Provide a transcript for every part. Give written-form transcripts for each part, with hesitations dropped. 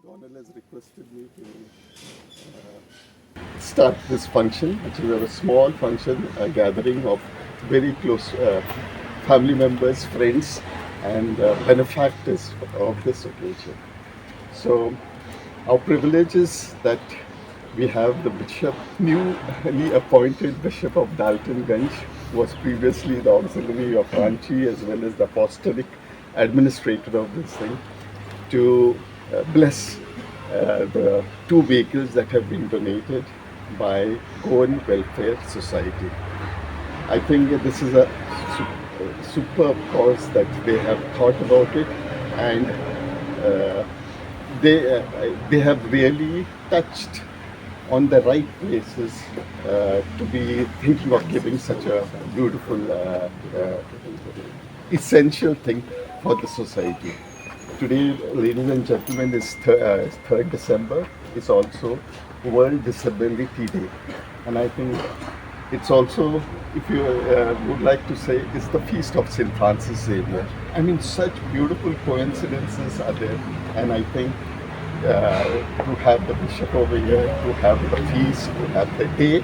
Donald has requested me to start this function, which is a small function, a gathering of very close family members, friends, and benefactors of this occasion. So, our privilege is that we have the bishop, newly appointed Bishop of Daltonganj, who was previously the auxiliary of Ranchi as well as the apostolic administrator of this thing, to bless the two vehicles that have been donated by Goan Welfare Society. I think this is a superb cause that they have thought about it, and they have really touched on the right places to be thinking of giving such a beautiful, essential thing for the society. Today, ladies and gentlemen, is 3rd December. It's also World Disability Day. And I think it's also, if you would like to say, it's the feast of St. Francis Xavier. I mean, such beautiful coincidences are there. And I think to have the bishop over here, to have the feast, to have the day,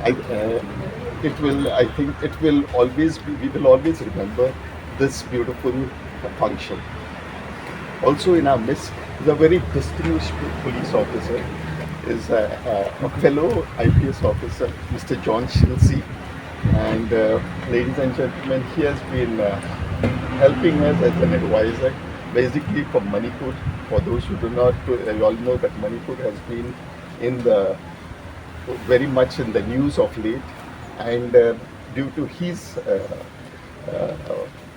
I think it will always be, we will always remember this beautiful function. Also in our midst is a very distinguished police officer, is a fellow IPS officer, Mr. John Shinsey. And ladies and gentlemen, he has been helping us as an advisor, basically from Manipur. For those who do not, you all know that Manipur has been in the very much in the news of late, and due to his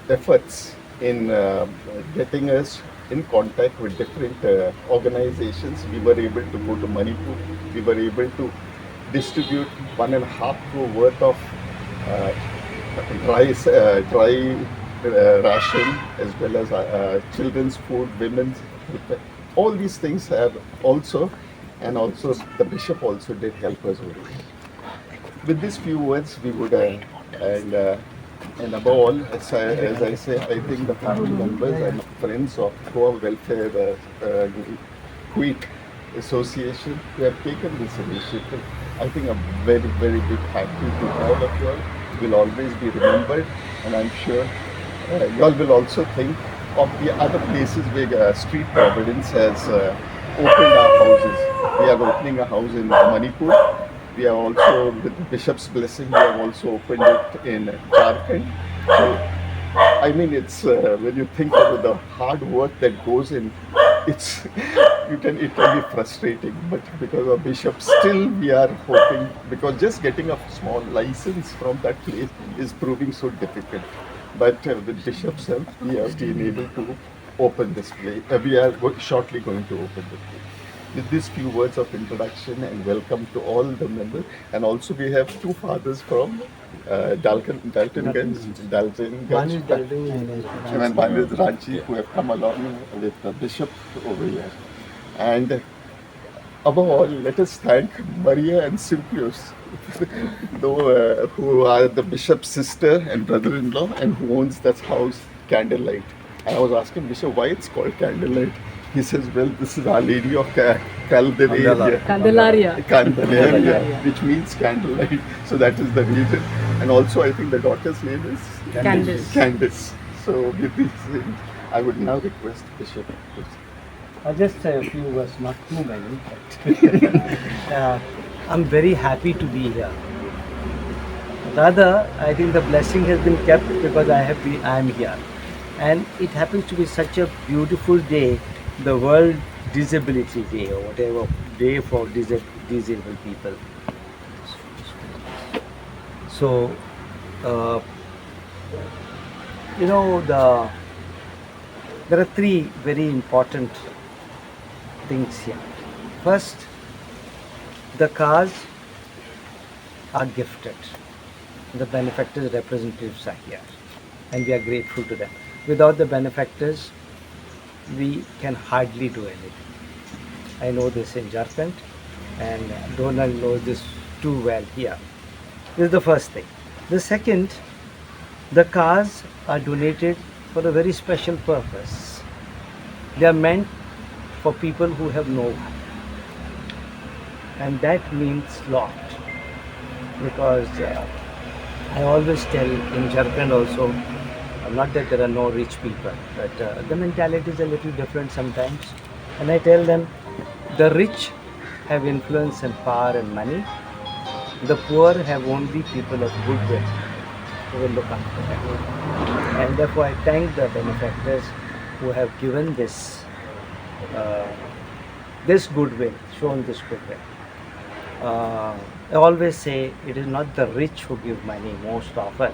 efforts in getting us in contact with different organizations, we were able to go to Manipur. We were able to distribute 1.5 crore worth of dry ration, as well as children's food, women's food. All these things have also, and also the bishop also did help us with it. With these few words, we would and above all, as I say, I think the family members and friends of Goa Welfare Quit Association who have taken this initiative, I think a very, very big thank you to all of you all. Will always be remembered, and I'm sure you all will also think of the other places where Street Providence has opened our houses. We are opening a house in Manipur. We are also, with the Bishop's blessing, we have also opened it in Jharkhand. So, I mean, it's when you think about the hard work that goes in, it can be frustrating. But because of Bishop, still we are hoping, because just getting a small license from that place is proving so difficult. But with Bishop's help, we have been able to open this place. We are shortly going to open the place. With these few words of introduction and welcome to all the members, and also we have two fathers from Daltonganj, and one is Ranchi, who have come along with the bishop over here. And above all, let us thank Maria and Simplius, who are the bishop's sister and brother-in-law, and who owns that house, Candlelight. And I was asking Bishop why it's called Candlelight. He says, well, this is Our Lady of Candelaria, which means candlelight. So that is the reason. And also, I think the daughter's name is Candice. So with these things, I would now request Bishop. I'll just say a few words, not too many. But, I'm very happy to be here. Rather, I think the blessing has been kept because I am here. And it happens to be such a beautiful day, the World Disability Day, or whatever day for disabled people. So, there are three very important things here. First, the cars are gifted. The benefactors' representatives are here, and we are grateful to them. Without the benefactors, we can hardly do anything. I know this in Jharkhand, and Donald knows this too well here. This is the first thing. The second, the cars are donated for a very special purpose. They are meant for people who have no one. And that means lot, because I always tell in Jharkhand also, not that there are no rich people, but the mentality is a little different sometimes. And I tell them, the rich have influence and power and money. The poor have only people of goodwill who will look after them. And therefore I thank the benefactors who have given this goodwill, shown this goodwill. I always say it is not the rich who give money most often.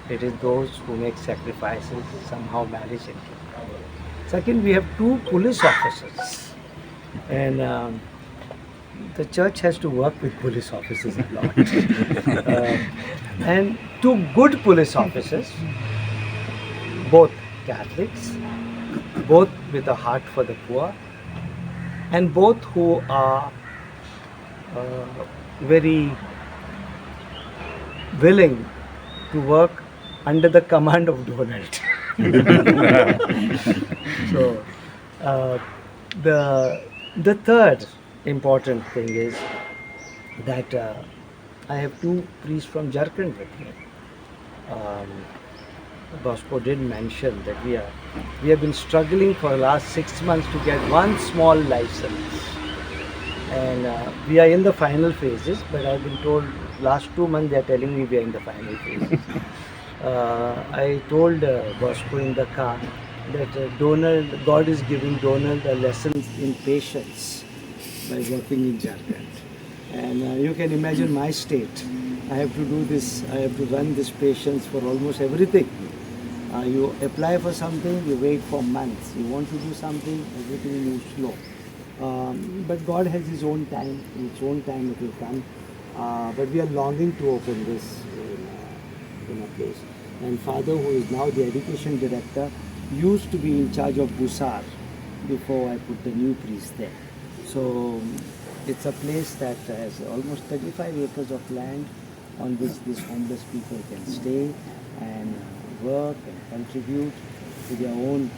It is those who make sacrifices, somehow manage it. Second, we have 2 police officers, and the church has to work with police officers a lot. And 2 good police officers, both Catholics, both with a heart for the poor, and both who are very willing to work under the command of Donald. So the third important thing is that I have 2 priests from Jharkhand with me. Bosco did mention that we have been struggling for the last 6 months to get one small license, and we are in the final phases. But I've been told last 2 months they are telling me we are in the final phases. I told Bosco in the car that God is giving Donald a lesson in patience by working in Jharkhand. And you can imagine my state. I have to do this, I have to run this patience for almost everything. You apply for something, you wait for months. You want to do something, everything moves slow. But God has His own time, in His own time it will come. But we are longing to open this in a place. And Father, who is now the education director, used to be in charge of Busar before I put the new priest there. So it's a place that has almost 35 acres of land on which these homeless people can stay and work and contribute to their own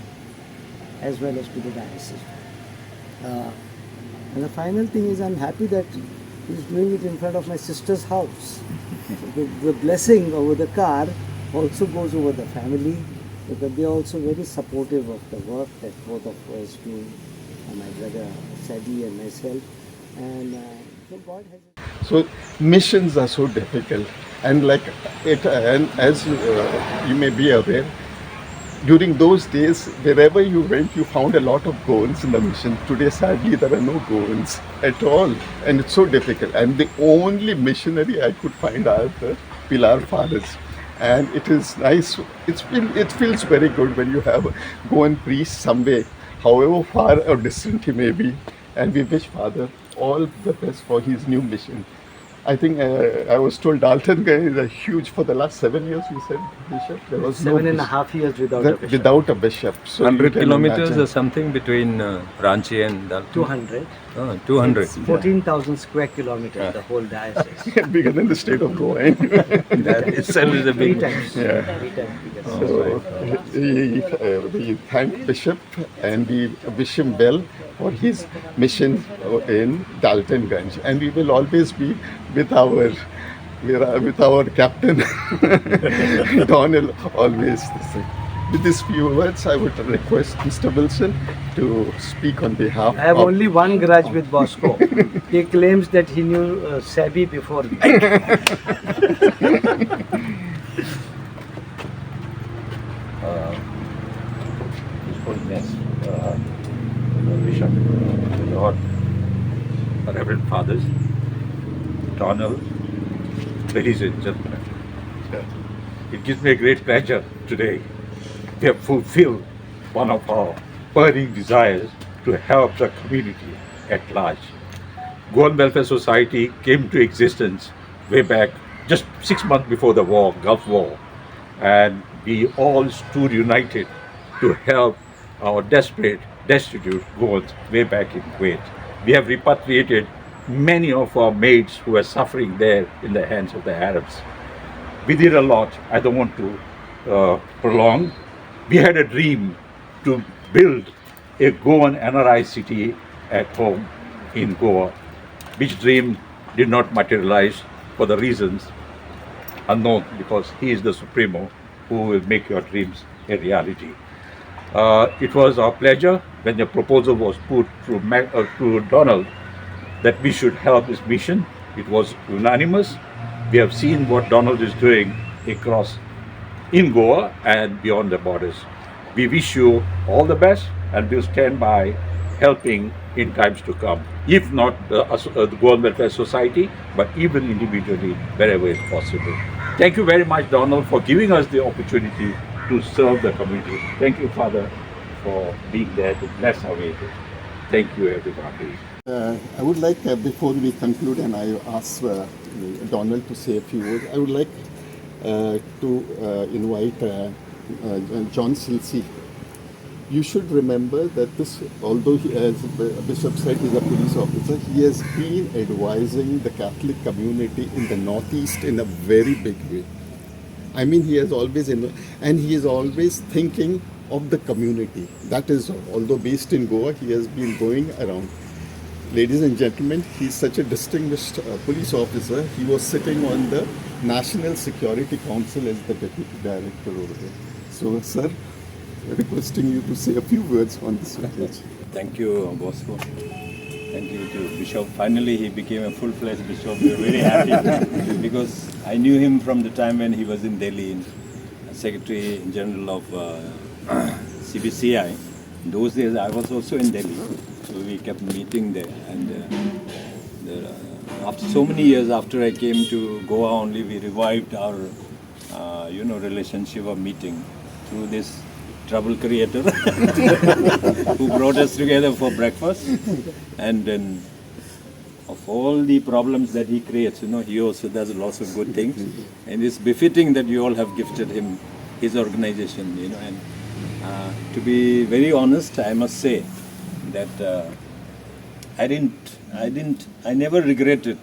as well as to the diocese. And the final thing is, I'm happy that he's doing it in front of my sister's house. The blessing over the car also goes over the family, because they are also very supportive of the work that both of us do, my brother Sadri and myself. And so God has. So missions are so difficult, and like it, and as you may be aware, during those days, wherever you went, you found a lot of goans in the mission. Today, sadly, there are no goans at all, and it's so difficult. And the only missionary I could find are the Pilar fathers, and it is nice. It feels very good when you have a goan priest somewhere, however far or distant he may be. And we wish Father all the best for his new mission. I think I was told Dalton is huge for the last 7 years. You said, Bishop, there was 7.5 years without a bishop. Without a bishop. So 100 kilometers or something between Ranchi and Dalton. 200. Oh, 200. It's 14,000 square kilometers, the whole diocese. bigger than the state of Goa. That itself is a Three big. times. Yeah. 3 times bigger. So we thank Bishop and we wish him well for his mission in Daltonganj, and we will always be with our captain Donald, always the same. With these few words, I would request Mr. Wilson to speak on behalf I have of... only one grudge with Bosco. He claims that he knew Sabi before me. His Holiness, Bishop, Lord, Reverend Fathers, Donald, ladies and gentlemen. It gives me a great pleasure today. We have fulfilled one of our burning desires to help the community at large. Goan Welfare Society came to existence way back just 6 months before the war, Gulf War, and we all stood united to help our desperate, destitute Goans way back in Kuwait. We have repatriated many of our mates who were suffering there in the hands of the Arabs. We did a lot. I don't want to prolong. We had a dream to build a Goan NRI city at home in Goa, which dream did not materialize for the reasons unknown, because he is the Supremo who will make your dreams a reality. It was our pleasure when the proposal was put through Donald that we should help his mission. It was unanimous. We have seen what Donald is doing across in Goa and beyond the borders. We wish you all the best, and we'll stand by helping in times to come, if not the Goan Welfare Society, but even individually wherever it's possible. Thank you very much, Donald, for giving us the opportunity to serve the community. Thank you, Father, for being there to bless our way. Thank you, everybody. I would like, before we conclude and I ask Donald to say a few words, I would like to invite John Silsey. You should remember that this, although he, as Bishop said, is a police officer, he has been advising the Catholic community in the Northeast in a very big way. I mean, he has always, and he is always thinking of the community. That is, although based in Goa, he has been going around. Ladies and gentlemen, he is such a distinguished police officer. He was sitting on the National Security Council as the deputy director over there. So, sir, requesting you to say a few words on this message. Thank you, Bosco. Thank you to Bishop. Finally, he became a full-fledged bishop. We are very happy because I knew him from the time when he was in Delhi, Secretary General of CBCI. In those days, I was also in Delhi, so we kept meeting there. And after so many years after I came to Goa, only we revived our, relationship of meeting through this trouble creator who brought us together for breakfast. And then of all the problems that he creates, he also does lots of good things. And it's befitting that you all have gifted him his organization, and to be very honest, I must say that I never regretted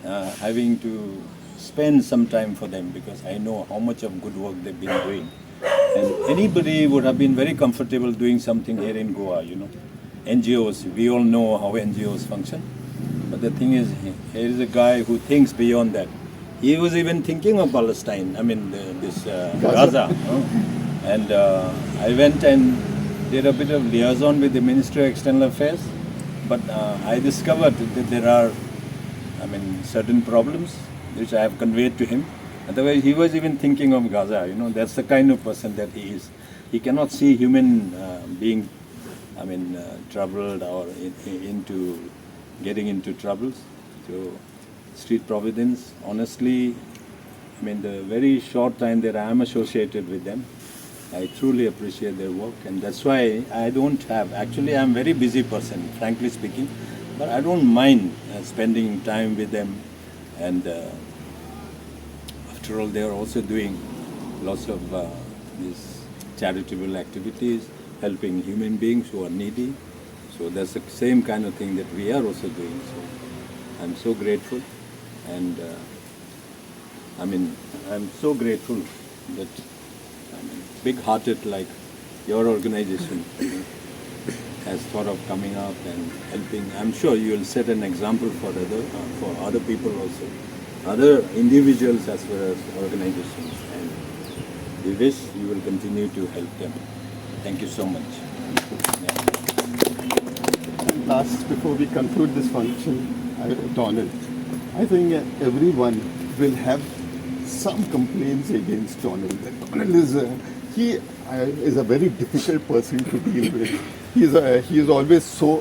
having to spend some time for them, because I know how much of good work they've been doing. And anybody would have been very comfortable doing something here in Goa, NGOs, we all know how NGOs function. But the thing is, here is a guy who thinks beyond that. He was even thinking of Palestine, Gaza. And I went and did a bit of liaison with the Ministry of External Affairs. But I discovered that there are, certain problems which I have conveyed to him. Otherwise, he was even thinking of Gaza. That's the kind of person that he is. He cannot see human being, troubled or getting into troubles. So, Street Providence, honestly, the very short time that I am associated with them, I truly appreciate their work, and that's why I don't have, actually I'm a very busy person, frankly speaking, but I don't mind spending time with them. And after all, they are also doing lots of these charitable activities, helping human beings who are needy. So that's the same kind of thing that we are also doing. So I'm so grateful, and I'm so grateful that big-hearted like your organization has thought of coming up and helping. I'm sure you will set an example for other people also, other individuals as well as organizations, and we wish you will continue to help them. Thank you so much. Last, before we conclude this function, Donald, I think everyone will have some complaints against Donald. Donald is a very difficult person to deal with. He is always so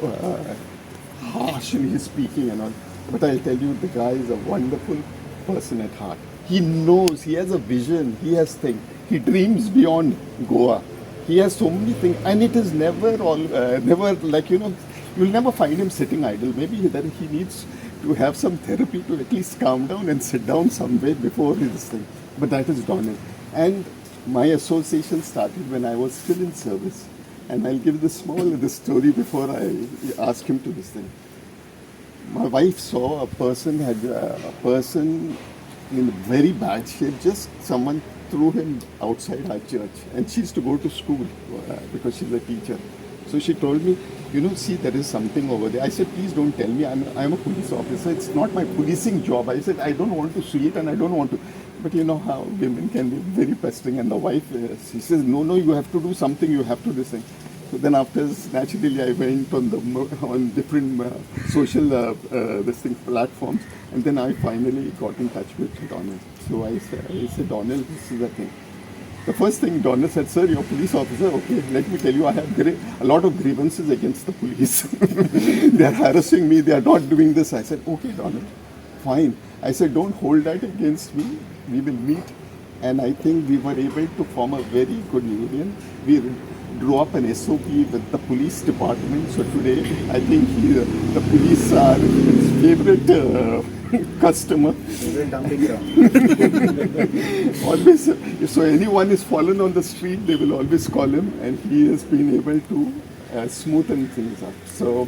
harsh in his speaking and all. But I'll tell you, the guy is a wonderful person at heart. He knows, he has a vision, he has things. He dreams beyond Goa. He has so many things, and it is never you'll never find him sitting idle. Maybe then he needs to have some therapy to at least calm down and sit down somewhere before his thing. But that is Donald. And my association started when I was still in service. And I'll give this story before I ask him to this thing. My wife saw a person in very bad shape. Just someone threw him outside our church. And she used to go to school because she's a teacher. So she told me, see, there is something over there. I said, please don't tell me. I'm a police officer. It's not my policing job. I said, I don't want to see it and I don't want to. But you know how women can be very pestering. And the wife, she says, no, you have to do something. You have to do this thing. So then after, naturally, I went on different social platforms. And then I finally got in touch with Donald. So I said, Donald, this is the thing. The first thing Donald said, sir, you're a police officer. Okay, let me tell you, I have a lot of grievances against the police. They are harassing me. They are not doing this. I said, okay, Donald, fine. I said, don't hold that against me. We will meet. And I think we were able to form a very good union. We drew up an SOP with the police department. So today, I think the police are his favorite customer. Always, so anyone is fallen on the street, they will always call him, and he has been able to smoothen things up. So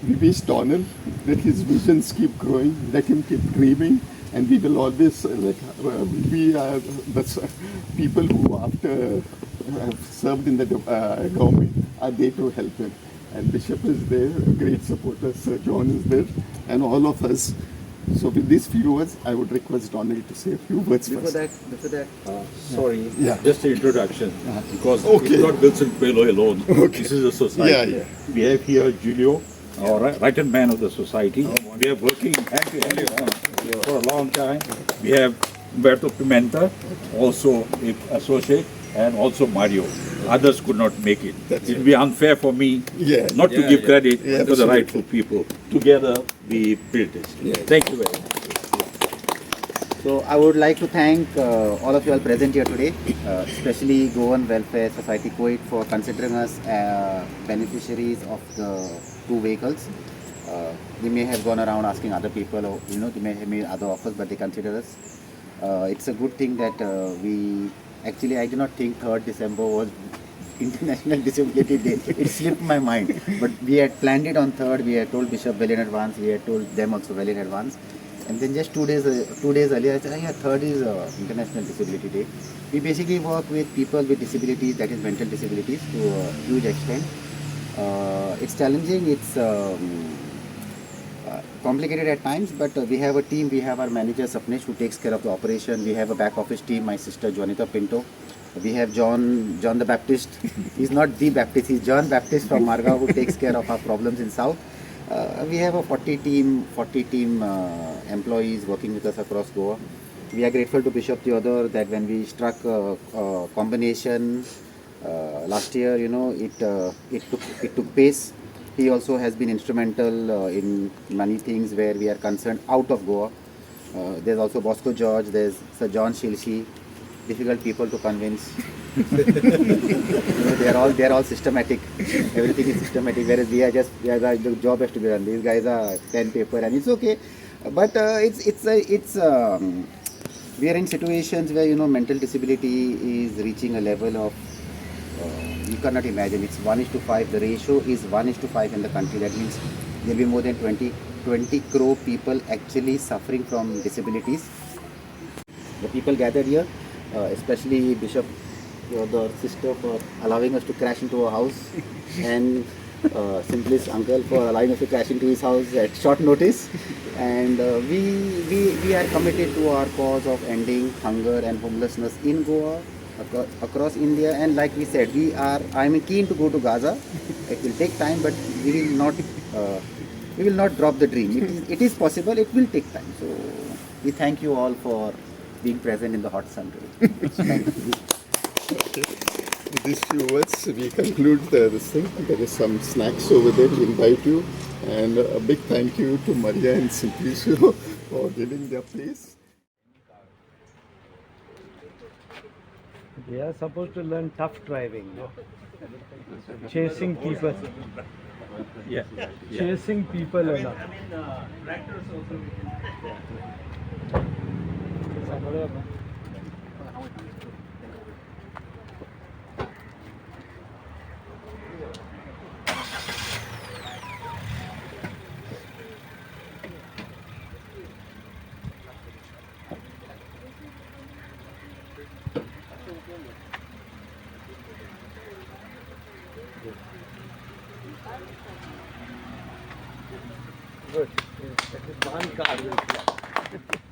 we wish Donald that his visions keep growing, let him keep dreaming, and we will always we are the people who after have served in the government are there to help him. And Bishop is there, a great supporter, Sir John is there, and all of us. So with these few words, I would request Donald to say a few words first. Before that, Sorry, Yeah. just an introduction, because Okay. it's not Wilson Pelo alone. Okay. This is a society. Yeah. We have here Julio, our right-hand man of the society. We are working hand to hand for a long time. We have Humberto Pimenta, also an associate, and also Mario. Others could not make it. That's It would be unfair for me not to give credit to the absolutely. rightful people. Together, we built this. Thank you very much. So I would like to thank all of you all present here today, especially Goan Welfare Society Kuwait for considering us beneficiaries of the 2 vehicles. We may have gone around asking other people, or, they may have made other offers, but they consider us. It's a good thing that actually I do not think 3rd December was International Disability Day. It slipped my mind. But we had planned it on 3rd. We had told Bishop well in advance. We had told them also well in advance. And then just 2 days earlier, I said, yeah, 3rd is International Disability Day. We basically work with people with disabilities, that is mental disabilities, to a huge extent. It's challenging. It's complicated at times, but we have a team. We have our manager Sapnesh, who takes care of the operation. We have a back office team, my sister Juanita Pinto. We have John the Baptist. He's not the Baptist, he's John Baptist from Marga, who takes care of our problems in South. We have a 40 team employees working with us across Goa. We are grateful to Bishop Theodore that when we struck a combination last year, it took pace. He also has been instrumental in many things where we are concerned out of Goa. There's also Bosco George, there's Sir John Shilshi, difficult people to convince. They're all systematic. Everything is systematic, whereas the job has to be done. These guys are pen, paper, and it's okay. But we are in situations where mental disability is reaching a level of you cannot imagine. It's 1:5. The ratio is 1:5 in the country. That means there will be more than 20 crore people actually suffering from disabilities. The people gathered here, especially Bishop, the sister, for allowing us to crash into our house, and Simplest uncle for allowing us to crash into his house at short notice. And we are committed to our cause of ending hunger and homelessness in Goa, across India. And like we said, I'm keen to go to Gaza. It will take time, but we will not drop the dream. It is possible. It will take time. So we thank you all for being present in the hot sun today. Thank you. With these few words, we conclude this thing. There is some snacks over there. We invite you. And a big thank you to Maria and Simplicio for giving their place. They are supposed to learn tough driving, no? Chasing people. Yeah. Chasing people a lot. Good. Yes, that is one card will be.